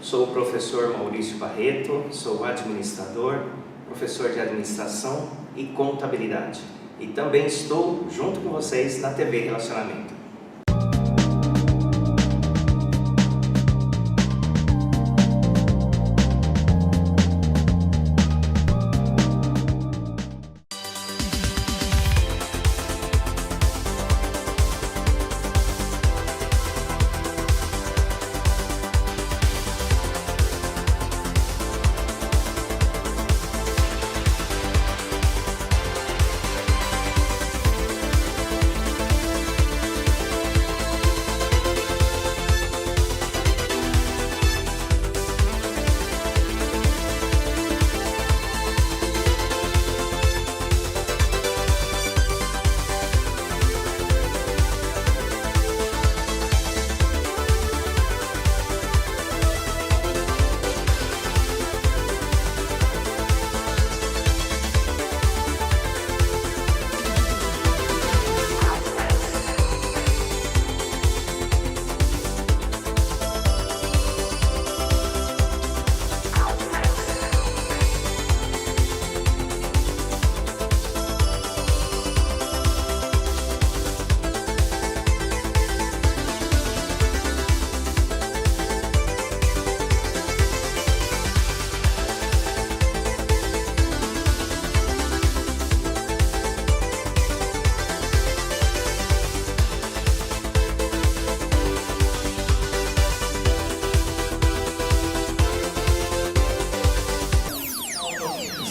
Sou o professor Maurício Barreto, sou administrador, professor de administração e contabilidade. E também estou junto com vocês na TV Relacionamento.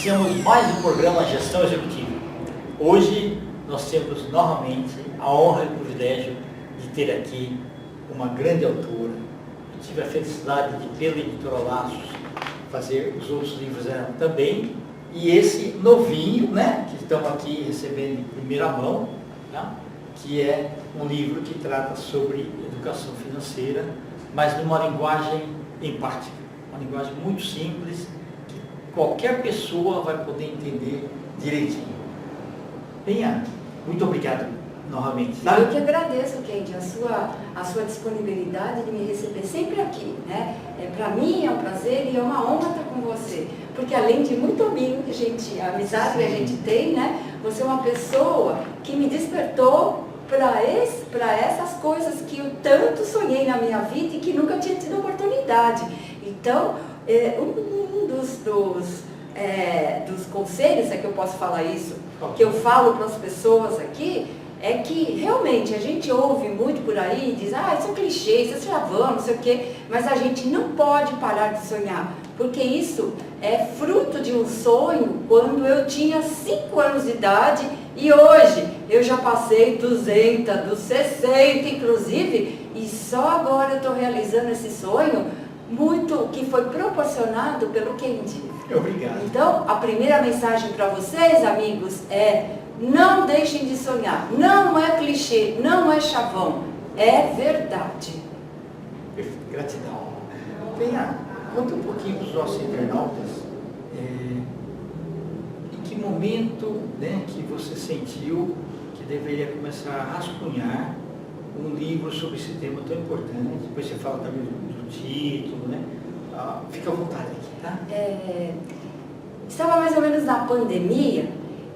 Iniciamos mais um programa Gestão Executiva. Hoje nós temos novamente a honra e o privilégio de ter aqui uma grande autora. Eu tive a felicidade de, pela Editora Laços, fazer os outros livros também. E esse novinho, né, que estamos aqui recebendo em primeira mão, tá? Que é um livro que trata sobre educação financeira, mas numa linguagem empática, uma linguagem muito simples, qualquer pessoa vai poder entender direitinho. Penha, muito obrigado novamente. Tá? Eu que agradeço, Kendi, a sua disponibilidade de me receber sempre aqui, né? Para mim é um prazer e é uma honra estar com você, porque além de muito amigo que a amizade que a gente tem, né? Você é uma pessoa que me despertou para essas coisas que eu tanto sonhei na minha vida e que nunca tinha tido oportunidade. Então, um dos conselhos, é que eu posso falar isso, que eu falo para as pessoas aqui, é que realmente a gente ouve muito por aí e diz, isso é clichê, isso é chavão, não sei o quê, mas a gente não pode parar de sonhar, porque isso é fruto de um sonho quando eu tinha 5 anos de idade e hoje eu já passei 200, dos 60 inclusive, e só agora eu estou realizando esse sonho muito que foi proporcionado pelo Kendi. Obrigado. Então, a primeira mensagem para vocês, amigos, é: não deixem de sonhar. Não é clichê, não é chavão, é verdade. Gratidão. Penha, conta um pouquinho para os nossos internautas em que momento, né, que você sentiu que deveria começar a rascunhar um livro sobre esse tema tão importante. Depois você fala também do título, né? Fica à vontade aqui, tá? Estava mais ou menos na pandemia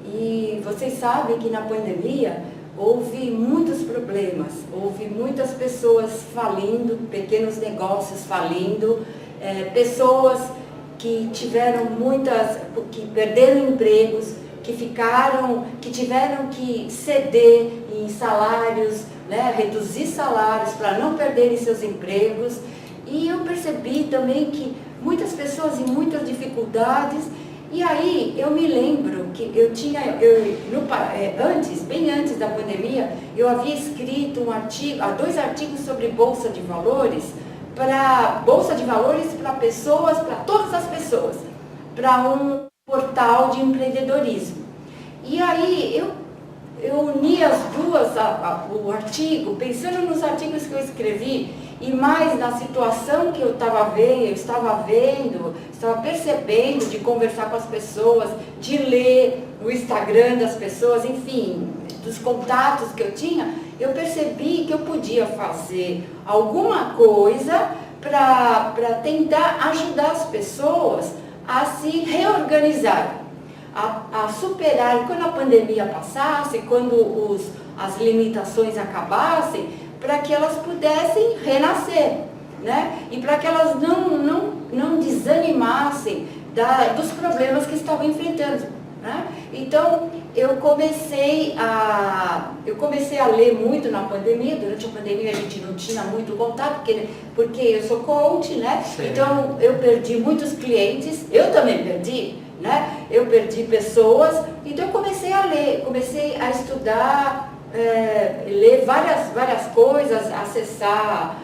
e vocês sabem que na pandemia houve muitos problemas, houve muitas pessoas falindo, pequenos negócios falindo, pessoas que tiveram que perderam empregos, que tiveram que ceder em salários, né, reduzir salários para não perderem seus empregos. E eu percebi também que muitas pessoas em muitas dificuldades. E aí eu me lembro que bem antes da pandemia, eu havia escrito 2 artigos sobre Bolsa de Valores para pessoas, para todas as pessoas, para um portal de empreendedorismo. E aí eu uni as duas, o artigo, pensando nos artigos que eu escrevi, e mais na situação que eu estava percebendo, de conversar com as pessoas, de ler o Instagram das pessoas, enfim, dos contatos que eu tinha, eu percebi que eu podia fazer alguma coisa para tentar ajudar as pessoas a se reorganizar, a superar, quando a pandemia passasse, quando as limitações acabassem, para que elas pudessem renascer, né? E para que elas não desanimassem dos problemas que estavam enfrentando, né? Então, eu comecei a ler muito na pandemia. Durante a pandemia a gente não tinha muito contato, porque eu sou coach, né? Sim. Então, eu perdi muitos clientes, eu também perdi, né? Eu perdi pessoas, então eu comecei a ler, comecei a estudar, ler várias coisas, acessar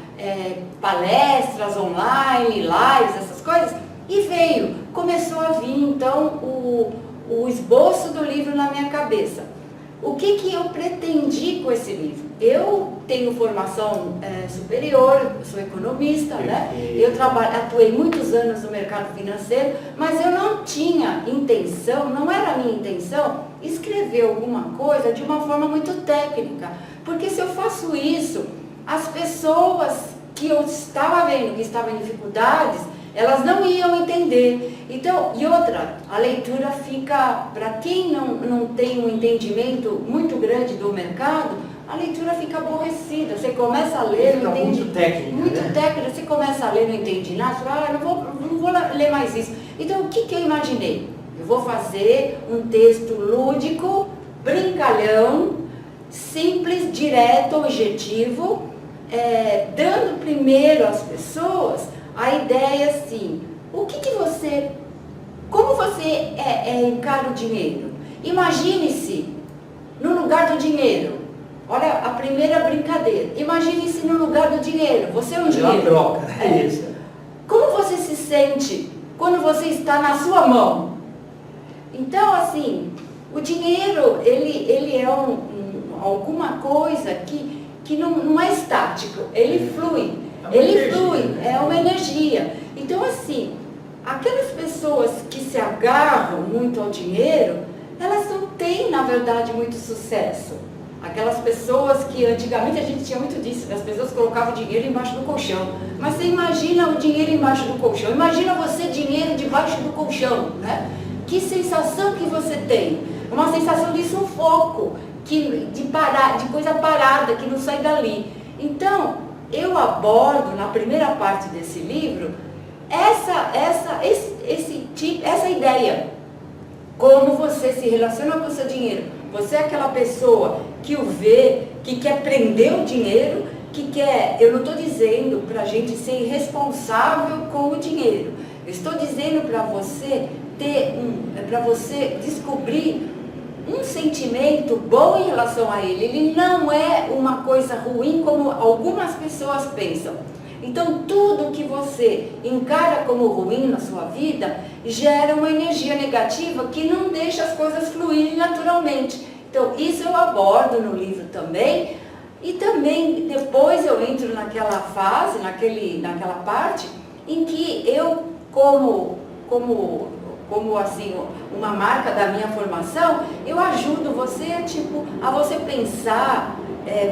palestras online, lives, essas coisas, e começou a vir então o esboço do livro na minha cabeça. O que eu pretendi com esse livro? Eu tenho formação superior, sou economista, né? Eu atuei muitos anos no mercado financeiro, mas eu não tinha intenção, não era a minha intenção, escrever alguma coisa de uma forma muito técnica. Porque se eu faço isso, as pessoas que eu estava vendo que estavam em dificuldades, elas não iam entender. Então, e outra, a leitura fica, para quem não tem um entendimento muito grande do mercado, a leitura fica aborrecida. Você começa a ler, não entende. Muito técnica. Muito né? técnica, você começa a ler, não entende nada, você fala, não vou ler mais isso. Então, o que eu imaginei? Eu vou fazer um texto lúdico, brincalhão, simples, direto, objetivo, dando primeiro às pessoas a ideia assim, como você encara o dinheiro? Imagine-se no lugar do dinheiro. Olha a primeira brincadeira. Imagine-se no lugar do dinheiro. Você é um dinheiro. É uma troca, né? Isso. Como você se sente quando você está na sua mão? Então, assim, o dinheiro, ele é alguma coisa que não é estático, ele flui. Ele flui, é uma energia. Então, assim, aquelas pessoas que se agarram muito ao dinheiro, elas não têm, na verdade, muito sucesso. Aquelas pessoas que antigamente a gente tinha muito disso, as pessoas colocavam o dinheiro embaixo do colchão. Mas você imagina o dinheiro embaixo do colchão, imagina você dinheiro debaixo do colchão, né? Que sensação que você tem? Uma sensação de sufoco, de coisa parada, que não sai dali. Então, eu abordo na primeira parte desse livro essa ideia. Como você se relaciona com o seu dinheiro. Você é aquela pessoa que o vê, que quer prender o dinheiro, eu não estou dizendo para a gente ser irresponsável com o dinheiro. Eu estou dizendo para você para você descobrir um sentimento bom em relação a ele. Ele não é uma coisa ruim como algumas pessoas pensam. Então, tudo que você encara como ruim na sua vida gera uma energia negativa que não deixa as coisas fluírem naturalmente. Então, isso eu abordo no livro também. E também, depois eu entro naquela fase, naquela parte, em que eu, como assim, uma marca da minha formação, eu ajudo você a você pensar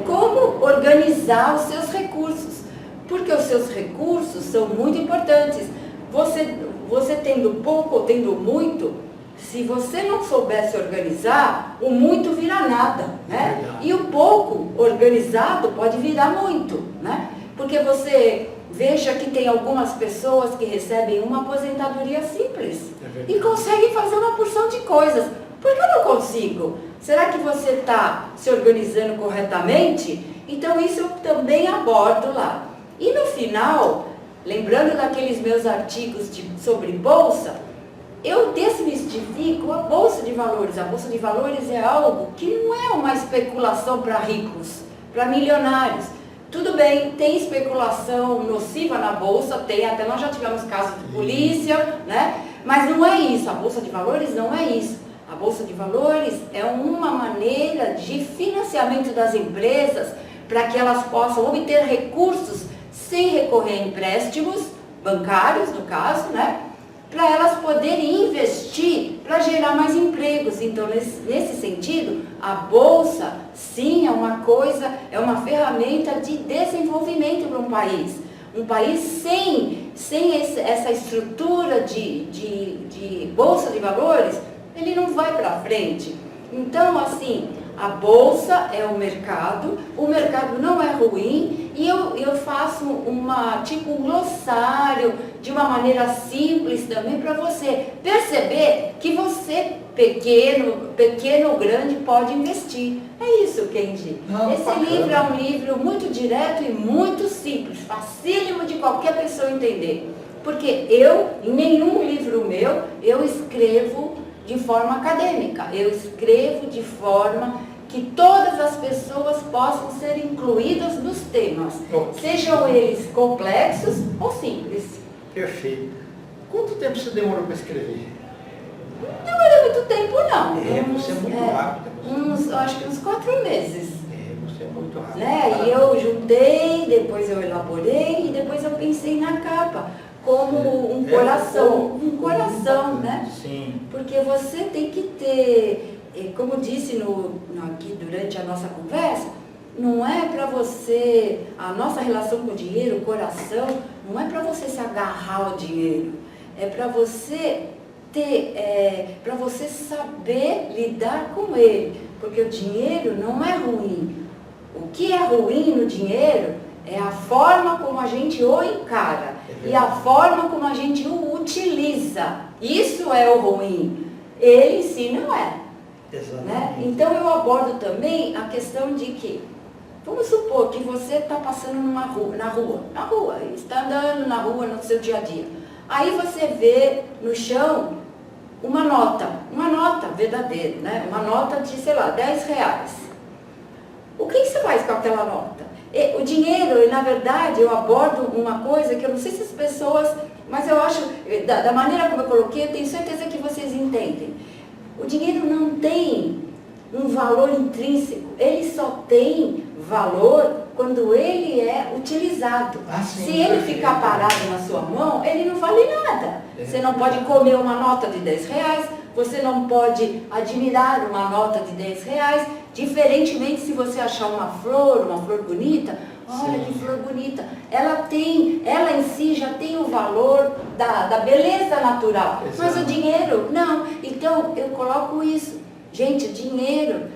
como organizar os seus recursos, porque os seus recursos são muito importantes. Você tendo pouco ou tendo muito, se você não souber se organizar, o muito vira nada, né? E o pouco organizado pode virar muito, né? Porque você veja que tem algumas pessoas que recebem uma aposentadoria simples e conseguem fazer uma porção de coisas. Por que eu não consigo? Será que você está se organizando corretamente? Então isso eu também abordo lá. E no final, lembrando daqueles meus artigos sobre bolsa, eu desmistifico a Bolsa de Valores. A Bolsa de Valores é algo que não é uma especulação para ricos, para milionários. Tudo bem, tem especulação nociva na Bolsa, até nós já tivemos casos de polícia, né? Mas não é isso, a Bolsa de Valores não é isso. A Bolsa de Valores é uma maneira de financiamento das empresas para que elas possam obter recursos sem recorrer a empréstimos bancários, no caso, né? Para elas poderem investir para gerar mais empregos. Então, nesse sentido, a Bolsa, sim, é uma ferramenta de desenvolvimento para um país. Um país sem essa estrutura de bolsa de valores, ele não vai para frente. Então, assim, a bolsa é o mercado não é ruim, e eu faço um glossário de uma maneira simples também para você perceber que você, pequeno ou grande, pode investir. É isso, Kendi. Esse bacana. livro é um livro muito direto e muito simples, facílimo de qualquer pessoa entender. Porque em nenhum livro meu, eu escrevo de forma acadêmica. Eu escrevo de forma que todas as pessoas possam ser incluídas nos temas, sejam eles complexos ou simples. Perfeito. Quanto tempo você demorou para escrever? Não demorei muito tempo, não. Você é muito rápido. Eu acho que uns 4 meses. Você é muito rápido. Né? E eu juntei, depois eu elaborei e depois eu pensei na capa como um coração, né? Sim. Porque você tem que ter, como disse aqui durante a nossa conversa, não é para você, a nossa relação com o dinheiro, o coração, não é para você se agarrar ao dinheiro, é para você para você saber lidar com ele, porque o dinheiro não é ruim. O que é ruim no dinheiro é a forma como a gente o encara e a forma como a gente o utiliza. Isso é o ruim. Ele em si não é. Exatamente. Né? Então eu abordo também a questão de que, vamos supor que você está passando na rua, está andando na rua no seu dia a dia. Aí você vê no chão uma nota verdadeira, né? Uma nota de, sei lá, 10 reais. O que você faz com aquela nota? O dinheiro, na verdade, eu abordo uma coisa que eu não sei se as pessoas, mas eu acho, da maneira como eu coloquei, eu tenho certeza que vocês entendem. O dinheiro não tem um valor intrínseco, ele só tem valor quando ele é utilizado. Sim, se ele ficar parado na sua mão, ele não vale nada. Você não pode comer uma nota de 10 reais, você não pode admirar uma nota de 10 reais, diferentemente se você achar uma flor bonita, olha que flor bonita, ela em si já tem o valor da beleza natural. Exato. Mas o dinheiro, não. Então eu coloco isso. Gente, dinheiro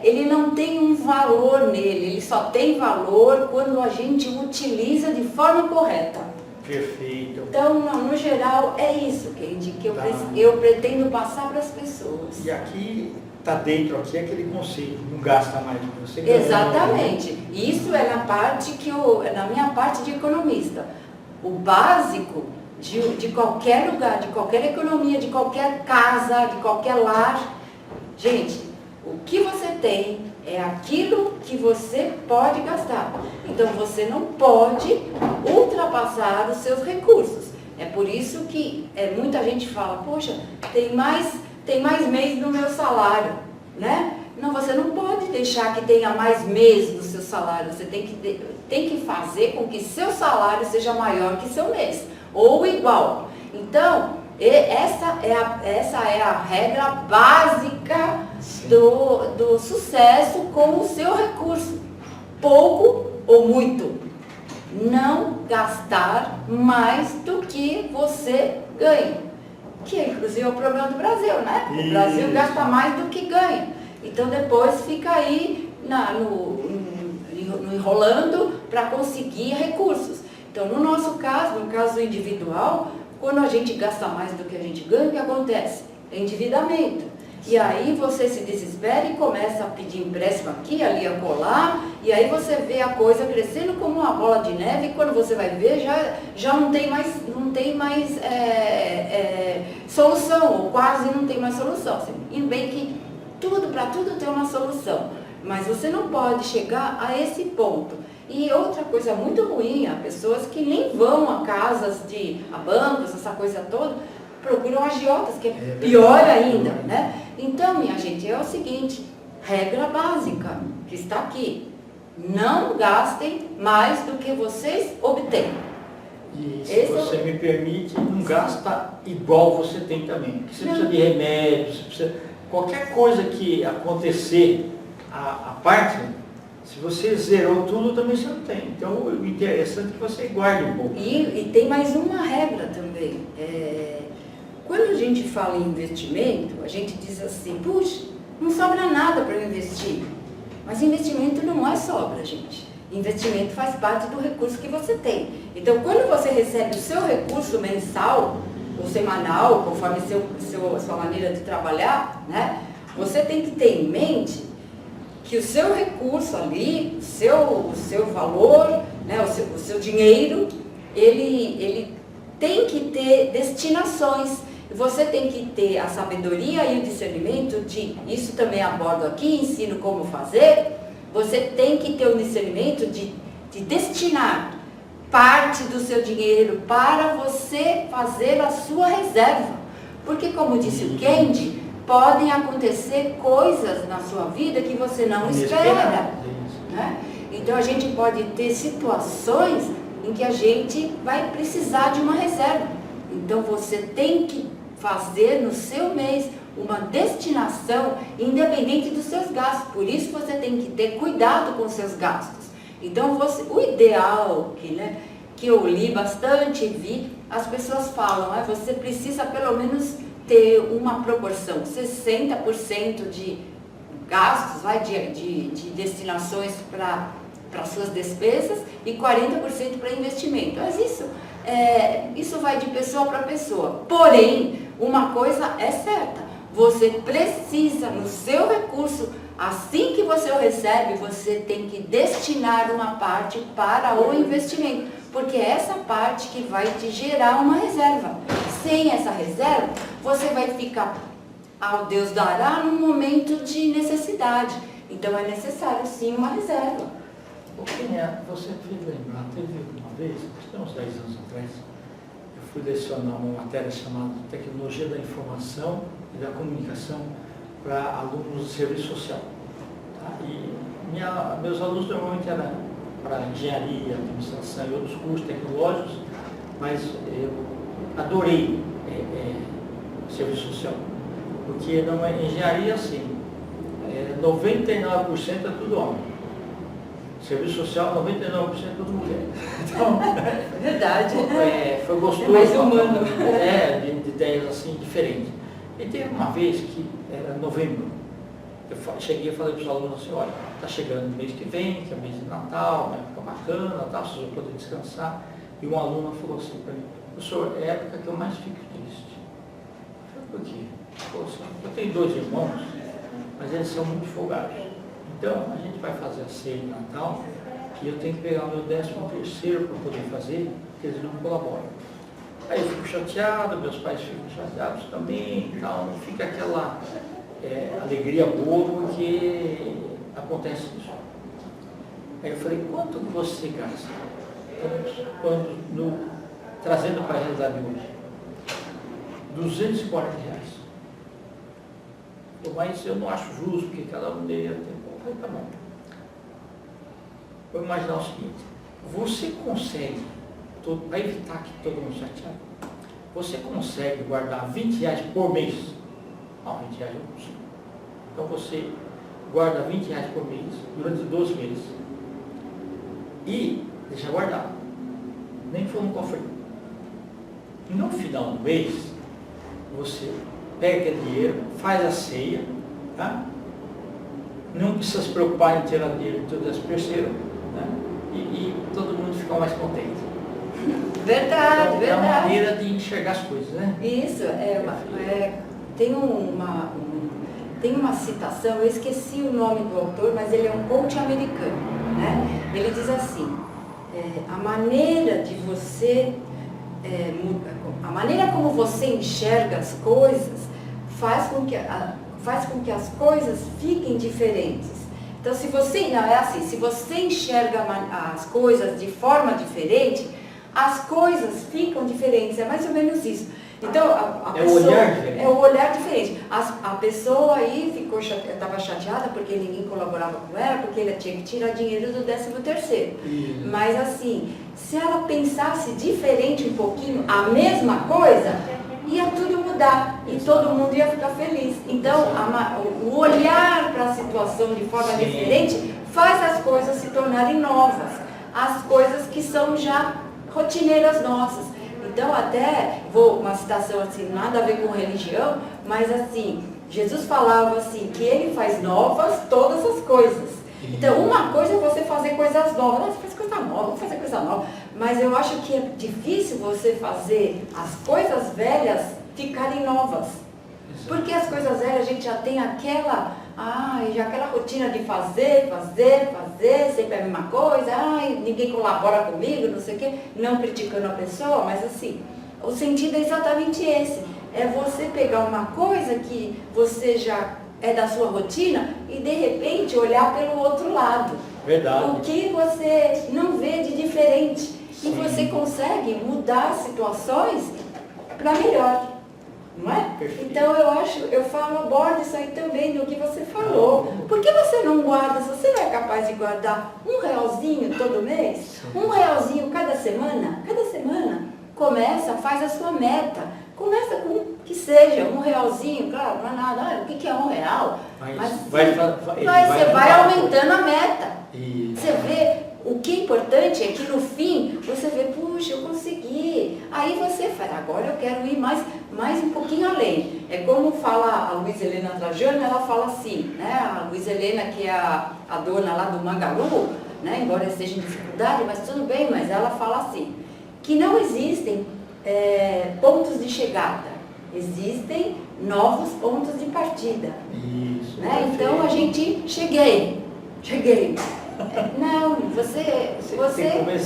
ele não tem um valor nele, ele só tem valor quando a gente o utiliza de forma correta. Perfeito. Então, no geral, é isso, Kendi, que eu pretendo passar para as pessoas. E aqui, está dentro aqui aquele conceito, não gasta mais do que você ganha. Exatamente. Isso é na minha parte de economista. O básico de qualquer lugar, de qualquer economia, de qualquer casa, de qualquer lar. Gente, o que você tem é aquilo que você pode gastar. Então você não pode ultrapassar os seus recursos. É por isso que muita gente fala, poxa, tem mais mês no meu salário, né? Não, você não pode deixar que tenha mais mês no seu salário. Você tem que fazer com que seu salário seja maior que seu mês, ou igual. Então, essa é a regra básica do sucesso com o seu recurso. Pouco ou muito. Não gastar mais do que você ganha. Que inclusive é o problema do Brasil, né? O Brasil gasta mais do que ganha. Então depois fica aí enrolando para conseguir recursos. Então no nosso caso, no caso individual, quando a gente gasta mais do que a gente ganha, o que acontece? É endividamento. E aí você se desespera e começa a pedir empréstimo aqui, ali, acolá, e aí você vê a coisa crescendo como uma bola de neve, e quando você vai ver, já não tem mais solução, ou quase não tem mais solução. E bem que para tudo tem uma solução, mas você não pode chegar a esse ponto. E outra coisa muito ruim, há pessoas que nem vão a casas a bancos, essa coisa toda, procuram agiotas, que é pior ainda, né? Então, minha gente, é o seguinte, regra básica que está aqui, não gastem mais do que vocês obtêm. E se você me permite, não gasta igual você tem também. Você precisa de remédios, qualquer coisa que acontecer à parte, Se você zerou tudo, também você não tem. Então, o interessante é que você guarde um pouco. E tem mais uma regra também. Quando a gente fala em investimento, a gente diz assim, puxa, não sobra nada para eu investir. Mas investimento não é sobra, gente. Investimento faz parte do recurso que você tem. Então, quando você recebe o seu recurso mensal ou semanal, conforme a sua maneira de trabalhar, né, você tem que ter em mente que o seu recurso ali, o seu valor, né, o seu dinheiro, ele tem que ter destinações. Você tem que ter a sabedoria e o discernimento de, isso também abordo aqui, ensino como fazer, você tem que ter o discernimento de destinar parte do seu dinheiro para você fazer a sua reserva. Porque, como disse o Kendi, podem acontecer coisas na sua vida que você não espera. Né? Então, a gente pode ter situações em que a gente vai precisar de uma reserva. Então, você tem que fazer no seu mês uma destinação independente dos seus gastos. Por isso, você tem que ter cuidado com os seus gastos. Então, o ideal que eu li bastante e vi, as pessoas falam, você precisa pelo menos ter uma proporção, 60% de gastos, de destinações para suas despesas e 40% para investimento. Mas isso vai de pessoa para pessoa. Porém, uma coisa é certa, você precisa, no seu recurso, assim que você o recebe, você tem que destinar uma parte para o investimento, porque é essa parte que vai te gerar uma reserva. Sem essa reserva, você vai ficar ao Deus dará num momento de necessidade. Então é necessário sim uma reserva. Você fez lembrar, teve uma vez, uns 10 anos atrás, eu fui lecionar uma matéria chamada Tecnologia da Informação e da Comunicação para alunos de serviço social. Tá? E meus alunos normalmente eram para engenharia, administração e outros cursos tecnológicos, mas eu adorei serviço social, porque na engenharia, assim, 99% é tudo homem. Serviço social, 99% é tudo mulher. Então, verdade. Foi gostoso. Mais humano. De ideias assim diferentes. E teve uma vez que era novembro. Eu cheguei e falei para os alunos assim, olha, está chegando o mês que vem, que é o mês de Natal, uma época bacana, tá, vocês vão poder descansar. E uma aluna falou assim para mim, professor, é a época que eu mais fico triste. Eu falei, por quê? Eu tenho 2 irmãos, mas eles são muito folgados. Então, a gente vai fazer a ceia de Natal e eu tenho que pegar o meu 13º para poder fazer, porque eles não colaboram. Aí eu fico chateado, meus pais ficam chateados também, então não fica aquela alegria boa, porque acontece isso. Aí eu falei, quanto que você gasta? Trazendo para a realidade de hoje, R$240. Mas eu não acho justo, porque cada um deveria ter. Eu falei, tá bom. Vou imaginar o seguinte, você consegue, para evitar que todo mundo chateado, você consegue guardar R$20 por mês? Não, R$20 eu não consigo. Então você guarda R$20 por mês durante 12 meses e deixa guardado, nem que for no cofre. No final do mês, você pega aquele dinheiro, faz a ceia, tá? Não precisa se preocupar em tirar dinheiro de todas as terceiras, né? E todo mundo fica mais contente. Verdade, então, verdade. É uma maneira de enxergar as coisas, né? Isso, tem uma citação, eu esqueci o nome do autor, mas ele é um coach americano, né? Ele diz assim, a maneira de você, a maneira como você enxerga as coisas faz com que as coisas fiquem diferentes. Então, se você enxerga as coisas de forma diferente, as coisas ficam diferentes, é mais ou menos isso. Então, a pessoa, é o olhar diferente. A pessoa aí estava chateada porque ninguém colaborava com ela, porque ela tinha que tirar dinheiro do 13º. Mas assim, se ela pensasse diferente um pouquinho, a mesma coisa, ia tudo mudar e todo mundo ia ficar feliz. Então, o olhar para a situação de forma diferente faz as coisas se tornarem novas, as coisas que são já rotineiras nossas. Então até, uma citação assim, nada a ver com religião, mas assim, Jesus falava assim, que ele faz novas todas as coisas. Então uma coisa é você fazer coisas novas, você faz coisa nova, vamos fazer coisa nova, mas eu acho que é difícil você fazer as coisas velhas ficarem novas. Porque as coisas velhas a gente já tem aquela rotina de fazer, sempre a mesma coisa, ninguém colabora comigo, não sei o quê, não criticando a pessoa, mas assim, o sentido é exatamente esse, é você pegar uma coisa que você já é da sua rotina e de repente olhar pelo outro lado. Verdade. O que você não vê de diferente. Sim. E você consegue mudar situações para melhor. Não é? Perfeito. Então abordo isso aí também do que você falou. Por que você não guarda, se você não é capaz de guardar R$1 todo mês, R$1 cada semana, faz a sua meta. Começa com que seja R$1, claro, não é nada, o que é R$1? Mas você vai aumentando a meta. Você vê, o que é importante é que no fim, você vê, puxa, eu consegui. Aí você fala, agora eu quero ir mais um pouquinho além. É como fala a Luiza Helena Trajano, ela fala assim, né? A Luiza Helena, que é a dona lá do Magalu, né? Embora esteja em dificuldade, mas tudo bem, mas ela fala assim, que não existem pontos de chegada, existem novos pontos de partida. Isso, né? Então a gente, cheguei. Não, você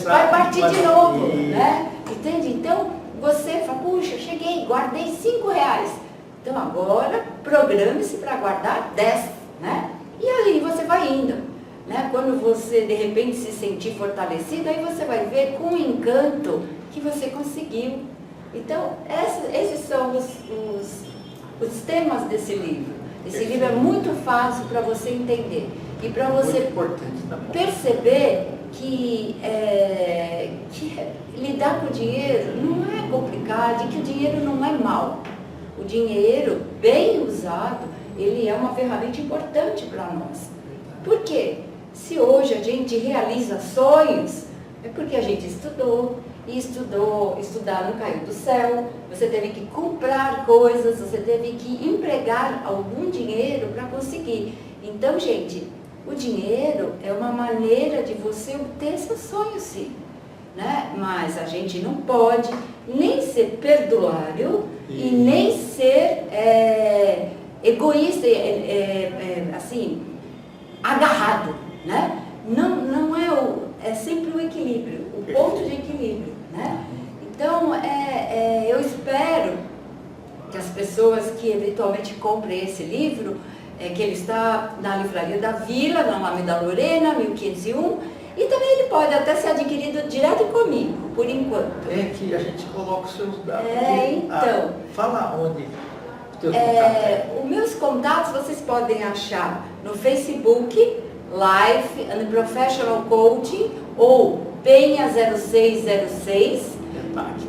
vai partir de novo, né? Entende? Então você fala, puxa, cheguei, guardei R$5. Então agora programe-se para guardar 10, né? E aí você vai indo, né? Quando você de repente se sentir fortalecido, aí você vai ver com encanto que você conseguiu. Então esses são os temas desse livro. Esse livro é muito fácil para você entender e para você perceber que lidar com o dinheiro não é complicado e que o dinheiro não é mau. O dinheiro, bem usado, ele é uma ferramenta importante para nós. Por quê? Se hoje a gente realiza sonhos, é porque a gente estudou, estudar não caiu do céu, você teve que comprar coisas, você teve que empregar algum dinheiro para conseguir. Então, gente, o dinheiro é uma maneira de você obter seus sonhos, sim. Né? Mas a gente não pode nem ser perdulário e nem ser egoísta, assim, agarrado. Né? Não é sempre o equilíbrio, o ponto de equilíbrio. Né? Então, eu espero que as pessoas que eventualmente comprem esse livro, que ele está na Livraria da Vila, na Alameda Lorena, 1501, e também ele pode até ser adquirido direto comigo, por enquanto. É que a gente coloca os seus dados. Então. Fala onde os teus contatos. Os meus contatos vocês podem achar no Facebook, Life and Professional Coaching, ou Penha 0606, Tá aqui,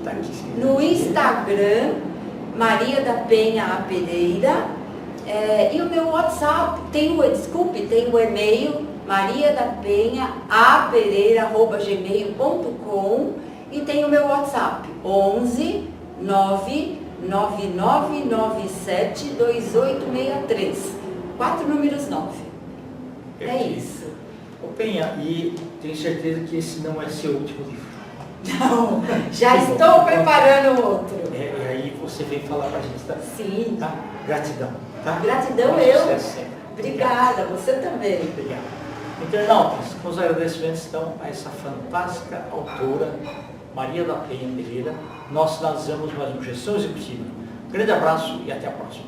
no Instagram, Maria da Penha A Pereira, e o meu WhatsApp, tem o e-mail, mariadapenha@gmail.com, e tem o meu WhatsApp, 11 99997 2863, 4 números 9. É isso. Ô Penha, e tenho certeza que esse não é seu último livro. Não, já estou preparando outro. E aí você vem falar pra gente, tá? Sim. Tá? Gratidão, tá? Gratidão Obrigada, você também. Obrigado. Internautas, com os agradecimentos então a essa fantástica autora, Maria da Penha Pereira, nós finalizamos mais uma Gestão Executiva. Um grande abraço e até a próxima.